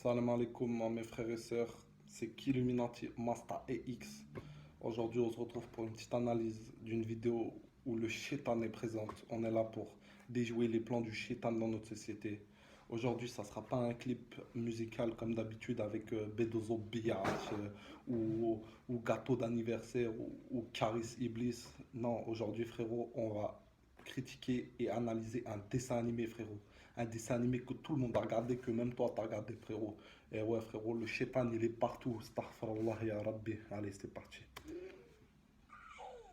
Salam alaikum mes frères et sœurs, c'est Killuminati Masta et X. Aujourd'hui on se retrouve pour une petite analyse d'une vidéo où le shaitan est présent. On est là pour déjouer les plans du shaitan dans notre société. Aujourd'hui ça sera pas un clip musical comme d'habitude avec Bedozo Biatch ou gâteau d'anniversaire ou Caris Iblis. Non, aujourd'hui frérot on va critiquer et analyser un dessin animé frérot. Un dessin animé que tout le monde a regardé, que même toi t'as regardé frérot. Et ouais frérot, le shaitan il est partout. Astaghfirullah ya Rabbi. Allez c'est parti.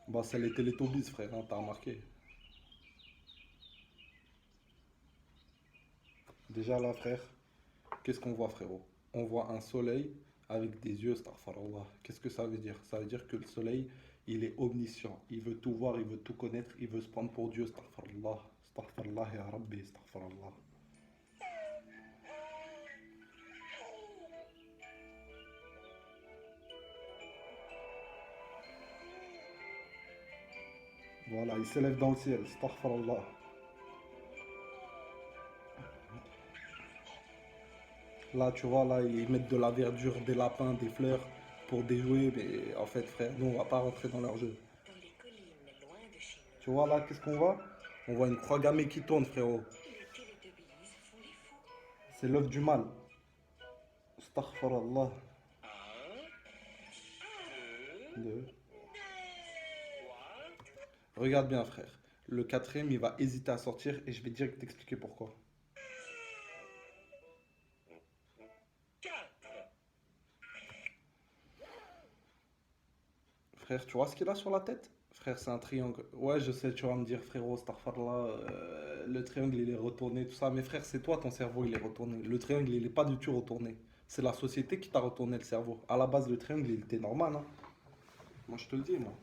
Bah c'est les Teletubbies frère, hein, t'as remarqué. Déjà là frère, qu'est-ce qu'on voit frérot? On voit un soleil avec des yeux, astaghfirullah. Qu'est-ce que ça veut dire? Ça veut dire que le soleil il est omniscient. Il veut tout voir, il veut tout connaître, il veut se prendre pour Dieu, astaghfirullah. Astaghfirullah ya Rabbi, astaghfirullah. Voilà, il s'élève dans le ciel, astaghfirullah. Là, tu vois, là, ils mettent de la verdure, des lapins, des fleurs pour déjouer, mais en fait, frère, nous, on va pas rentrer dans leur jeu. Dans les collines loin de chez nous, Tu vois, là, qu'est-ce qu'on voit? On voit une croix gammée qui tourne, frérot. les Télétubbies font les fous. C'est l'œuvre du mal. Astaghfirullah. Deux. Regarde bien, frère. Le quatrième, il va hésiter à sortir et je vais direct t'expliquer pourquoi. Frère, tu vois ce qu'il a sur la tête? Frère, c'est un triangle. Ouais, je sais, tu vas me dire, frérot, Starfarla, le triangle, il est retourné, tout ça. Mais frère, c'est toi, ton cerveau, il est retourné. Le triangle, il est pas du tout retourné. C'est la société qui t'a retourné le cerveau. À la base, le triangle, il était normal, hein. Moi, je te le dis, moi.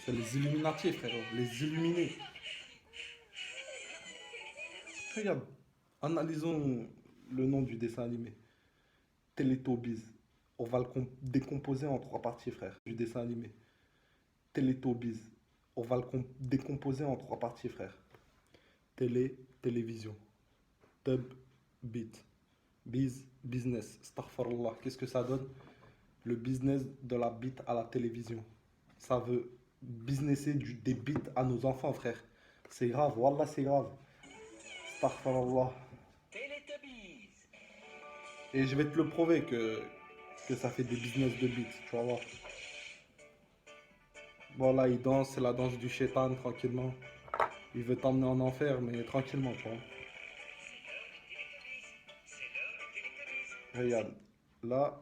C'est les Illuminati, frérot. Les illuminés. Regarde, analysons le nom du dessin animé. Teletubbies. On va le décomposer en trois parties, frère, du dessin animé. Teletubbies. On va le décomposer en trois parties, frère. Télé, télévision. Tub, bit. Business. Astaghfirullah. Qu'est-ce que ça donne? Le business de la bit à la télévision. Ça veut businesser des bits à nos enfants, frère. C'est grave, wallah, c'est grave. Astaghfirullah. Et je vais te le prouver que ça fait des business de bits, tu vas voir. Voilà, il danse, c'est la danse du shaitan, tranquillement. Il veut t'emmener en enfer, mais tranquillement, tu vois. Regarde, là,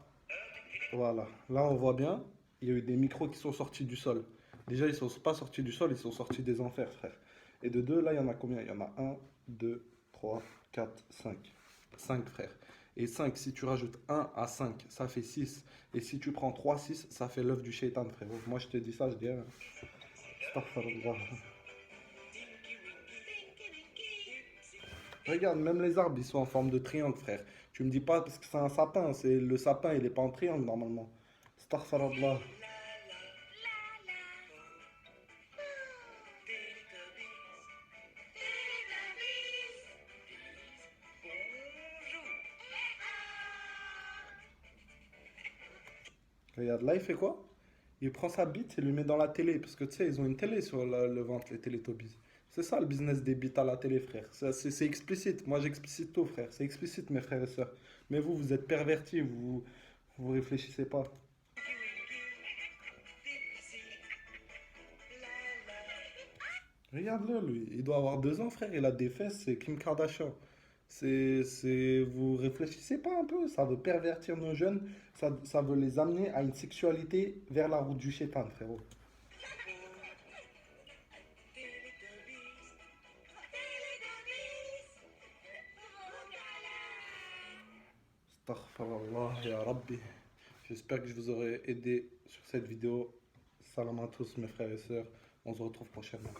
voilà. Là, on voit bien, il y a eu des micros qui sont sortis du sol. Déjà, ils ne sont pas sortis du sol, ils sont sortis des enfers, frère. Et de deux, là, il y en a combien? Il y en a un, 2, 3, 4, 5. 5 frères. Et 5, si tu rajoutes un à 5, ça fait 6. Et si tu prends 3, 6, ça fait l'œuf du shaitan, frérot. Moi, je te dis ça, je dis, hein. Astaghfirullah. Regarde, même les arbres, ils sont en forme de triangle, frère. Tu me dis pas parce que c'est un sapin, c'est le sapin, il est pas en triangle normalement. Astaghfirullah. Regarde, là, il fait quoi? Il prend sa bite et lui met dans la télé. Parce que tu sais, ils ont une télé sur le ventre, les Télétobies. C'est ça le business des bites à la télé, frère. C'est explicite. Moi, j'explicite tout, frère. C'est explicite, mes frères et sœurs. Mais vous, vous êtes pervertis. Vous réfléchissez pas. Regarde-le, lui. Il doit avoir 2 ans, frère. Il a des fesses. C'est Kim Kardashian. Vous réfléchissez pas un peu. Ça veut pervertir nos jeunes. Ça veut les amener à une sexualité vers la route du shaitan, frérot. Astaghfirullah ya Rabbi. J'espère que je vous aurai aidé sur cette vidéo. Salam à tous mes frères et sœurs. On se retrouve prochainement.